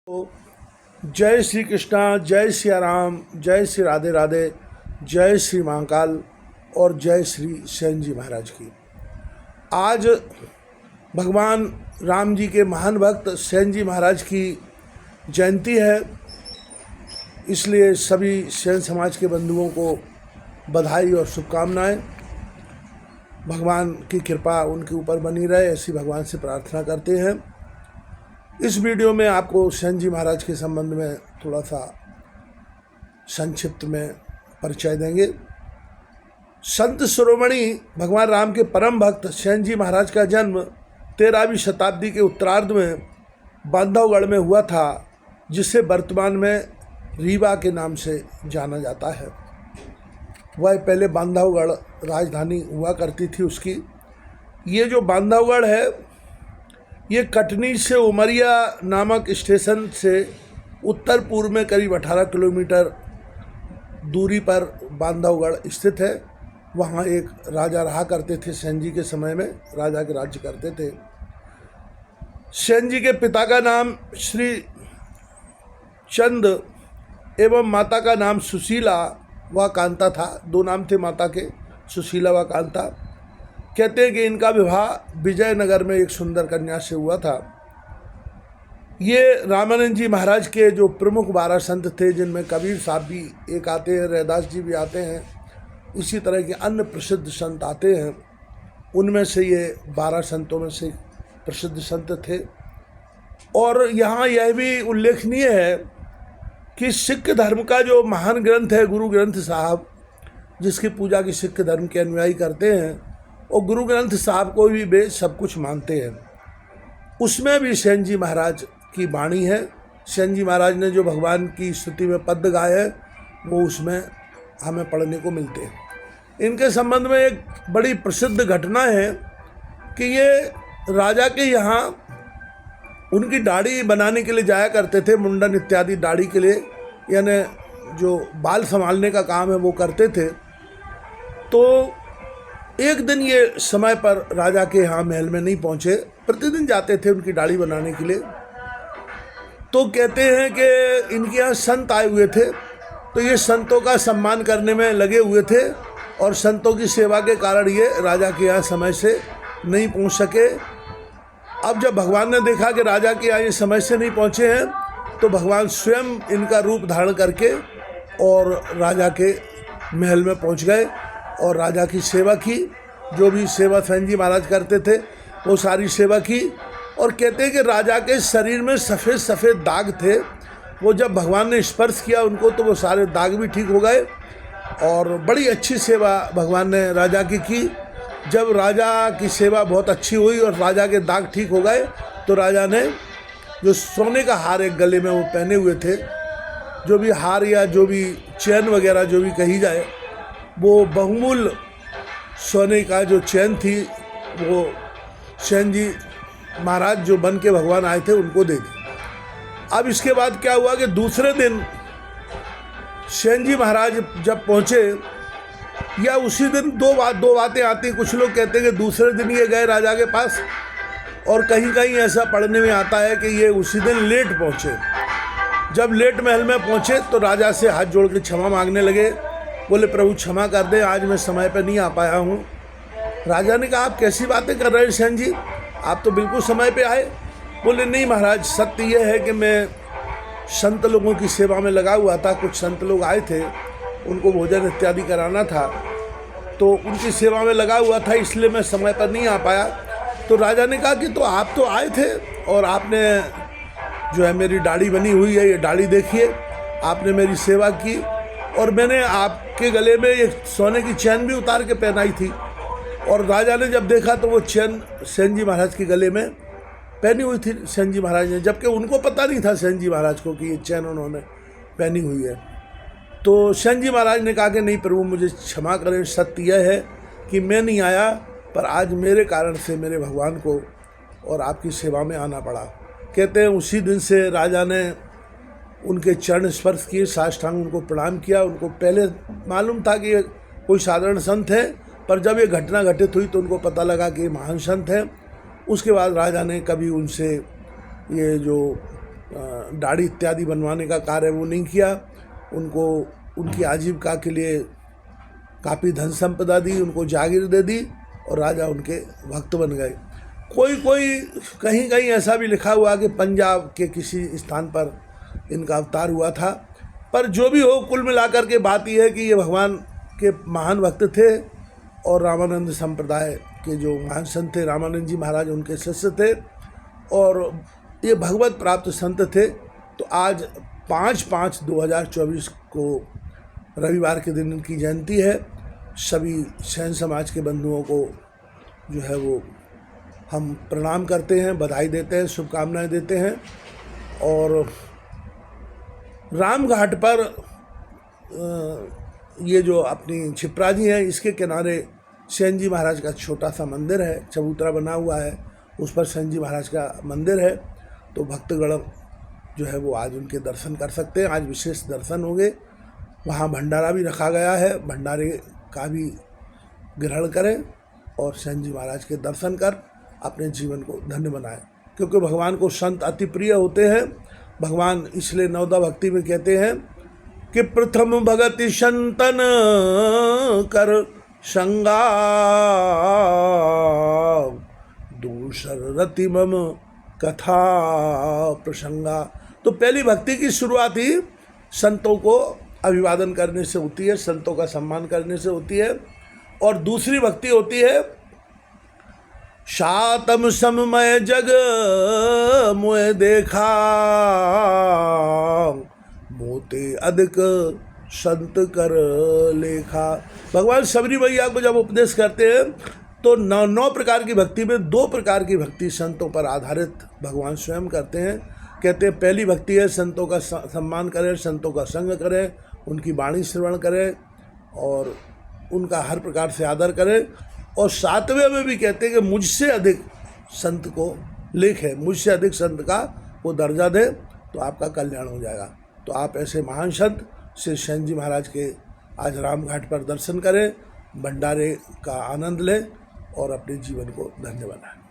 तो जय श्री कृष्णा, जय सिया राम, जय श्री राधे राधे, जय श्री महाकाल और जय श्री सेन जी महाराज की। आज भगवान राम जी के महान भक्त सेन जी महाराज की जयंती है, इसलिए सभी सेन समाज के बंधुओं को बधाई और शुभकामनाएं। भगवान की कृपा उनके ऊपर बनी रहे, ऐसी भगवान से प्रार्थना करते हैं। इस वीडियो में आपको सेन जी महाराज के संबंध में थोड़ा सा संक्षिप्त में परिचय देंगे। संत शिरोमणि भगवान राम के परम भक्त सेन जी महाराज का जन्म 13वीं शताब्दी के उत्तरार्ध में बांधवगढ़ में हुआ था, जिसे वर्तमान में रीवा के नाम से जाना जाता है। वह पहले बांधवगढ़ राजधानी हुआ करती थी उसकी। ये जो बांधवगढ़ है, ये कटनी से उमरिया नामक स्टेशन से उत्तर पूर्व में करीब 18 किलोमीटर दूरी पर बांधवगढ़ स्थित है। वहाँ एक राजा रहा करते थे, सेन जी के समय में राजा के राज्य करते थे। सेन जी के पिता का नाम श्री चंद एवं माता का नाम सुशीला व कांता था। दो नाम थे माता के, सुशीला व कांता। कहते हैं कि इनका विवाह विजयनगर में एक सुंदर कन्या से हुआ था। ये रामानंद जी महाराज के जो प्रमुख 12 संत थे, जिनमें कबीर साहब भी एक आते हैं, रैदास जी भी आते हैं, इसी तरह के अन्य प्रसिद्ध संत आते हैं। उनमें से ये 12 संतों में से प्रसिद्ध संत थे। और यहाँ यह भी उल्लेखनीय है कि सिख धर्म का जो महान ग्रंथ है गुरु ग्रंथ साहब, जिसकी पूजा की सिख धर्म के अनुयायी करते हैं, और गुरु ग्रंथ साहब को भी वे सब कुछ मानते हैं। उसमें भी सेन जी महाराज की वाणी है। सेन जी महाराज ने जो भगवान की स्तुति में पद गाए हैं, वो उसमें हमें पढ़ने को मिलते हैं। इनके संबंध में एक बड़ी प्रसिद्ध घटना है कि ये राजा के यहाँ उनकी दाढ़ी बनाने के लिए जाया करते थे, मुंडन इत्यादि दाढ़ी के लिए, यानी जो बाल संभालने का काम है वो करते थे। तो एक दिन ये समय पर राजा के यहाँ महल में नहीं पहुँचे। प्रतिदिन जाते थे उनकी दाढ़ी बनाने के लिए। तो कहते हैं कि इनके यहाँ संत आए हुए थे, तो ये संतों का सम्मान करने में लगे हुए थे, और संतों की सेवा के कारण ये राजा के यहाँ समय से नहीं पहुँच सके। अब जब भगवान ने देखा कि राजा के यहाँ ये समय से नहीं पहुँचे हैं, तो भगवान स्वयं इनका रूप धारण करके और राजा के महल में पहुँच गए और राजा की सेवा की। जो भी सेवा सेन जी महाराज करते थे वो सारी सेवा की। और कहते हैं कि राजा के शरीर में सफ़ेद सफ़ेद दाग थे। वो जब भगवान ने स्पर्श किया उनको, तो वो सारे दाग भी ठीक हो गए, और बड़ी अच्छी सेवा भगवान ने राजा की। जब राजा की सेवा बहुत अच्छी हुई और राजा के दाग ठीक हो गए, तो राजा ने जो सोने का हार एक गले में वो पहने हुए थे, जो भी हार या जो भी चैन वगैरह जो भी कही जाए, वो बहुमूल्य सोने का जो चैन थी, वो सेन जी महाराज जो बन के भगवान आए थे उनको दे दी। अब इसके बाद क्या हुआ कि दूसरे दिन सेन जी महाराज जब पहुँचे, या उसी दिन दो बातें आती। कुछ लोग कहते हैं कि दूसरे दिन ये गए राजा के पास, और कहीं कहीं ऐसा पढ़ने में आता है कि ये उसी दिन लेट पहुँचे। जब लेट महल में पहुँचे तो राजा से हाथ जोड़ के क्षमा मांगने लगे। बोले, प्रभु क्षमा कर दें, आज मैं समय पर नहीं आ पाया हूँ। राजा ने कहा, आप कैसी बातें कर रहे हैं सेन जी, आप तो बिल्कुल समय पे आए। बोले, नहीं महाराज, सत्य यह है कि मैं संत लोगों की सेवा में लगा हुआ था। कुछ संत लोग आए थे, उनको भोजन इत्यादि कराना था, तो उनकी सेवा में लगा हुआ था, इसलिए मैं समय पर नहीं आ पाया। तो राजा ने कहा कि तो आप तो आए थे, और आपने जो है मेरी दाढ़ी बनी हुई है, ये दाढ़ी देखिए, आपने मेरी सेवा की, और मैंने आपके गले में एक सोने की चैन भी उतार के पहनाई थी। और राजा ने जब देखा तो वो चैन सेन जी महाराज के गले में पहनी हुई थी सेन जी महाराज ने, जबकि उनको पता नहीं था सेन जी महाराज को कि ये चैन उन्होंने पहनी हुई है। तो सेन जी महाराज ने कहा कि नहीं प्रभु, मुझे क्षमा करें, सत्य यह है कि मैं नहीं आया, पर आज मेरे कारण से मेरे भगवान को और आपकी सेवा में आना पड़ा। कहते हैं उसी दिन से राजा ने उनके चरण स्पर्श किए, साष्टांग उनको प्रणाम किया। उनको पहले मालूम था कि ये कोई साधारण संत है, पर जब ये घटना घटित हुई तो उनको पता लगा कि महान संत हैं। उसके बाद राजा ने कभी उनसे ये जो दाढ़ी इत्यादि बनवाने का कार्य वो नहीं किया। उनको उनकी आजीविका के लिए काफ़ी धन संपदा दी, उनको जागीर दे दी और राजा उनके भक्त बन गए। कोई कहीं कहीं ऐसा भी लिखा हुआ कि पंजाब के किसी स्थान पर इनका अवतार हुआ था। पर जो भी हो, कुल मिलाकर के बात यह है कि ये भगवान के महान भक्त थे और रामानंद संप्रदाय के जो महान संत थे, रामानंद जी महाराज उनके शिष्य थे और ये भगवत प्राप्त संत थे। तो आज 5/5/2024 को रविवार के दिन इनकी जयंती है। सभी सैन समाज के बंधुओं को जो है वो हम प्रणाम करते हैं, बधाई देते हैं, शुभकामनाएं देते हैं। और राम घाट पर ये जो अपनी क्षिप्रा जी है, इसके किनारे सेन जी महाराज का छोटा सा मंदिर है, चबूतरा बना हुआ है, उस पर सेन जी महाराज का मंदिर है। तो भक्तगण जो है वो आज उनके दर्शन कर सकते हैं। आज विशेष दर्शन होंगे। वहाँ भंडारा भी रखा गया है, भंडारे का भी ग्रहण करें और सेन जी महाराज के दर्शन कर अपने जीवन को धन्य बनाएं। क्योंकि भगवान को संत अति प्रिय होते हैं। भगवान इसलिए नवदा भक्ति में कहते हैं कि प्रथम भगति संतन कर संगा, दूसर रति मम कथा प्रसंगा। तो पहली भक्ति की शुरुआत ही संतों को अभिवादन करने से होती है, संतों का सम्मान करने से होती है। और दूसरी भक्ति होती है शातम सममय जग मोह देखा, मोते अधिक संत कर लेखा। भगवान सबरी मैया को जब उपदेश करते हैं तो 9 प्रकार की भक्ति में 2 प्रकार की भक्ति संतों पर आधारित भगवान स्वयं करते हैं। कहते हैं पहली भक्ति है संतों का सम्मान करें, संतों का संग करें, उनकी वाणी श्रवण करें और उनका हर प्रकार से आदर करें। और 7वें में भी कहते हैं कि मुझसे अधिक संत को लेखें, मुझसे अधिक संत का वो दर्जा दें तो आपका कल्याण हो जाएगा। तो आप ऐसे महान संत श्री सेन जी महाराज के आज राम घाट पर दर्शन करें, भंडारे का आनंद लें और अपने जीवन को धन्य बनाएं।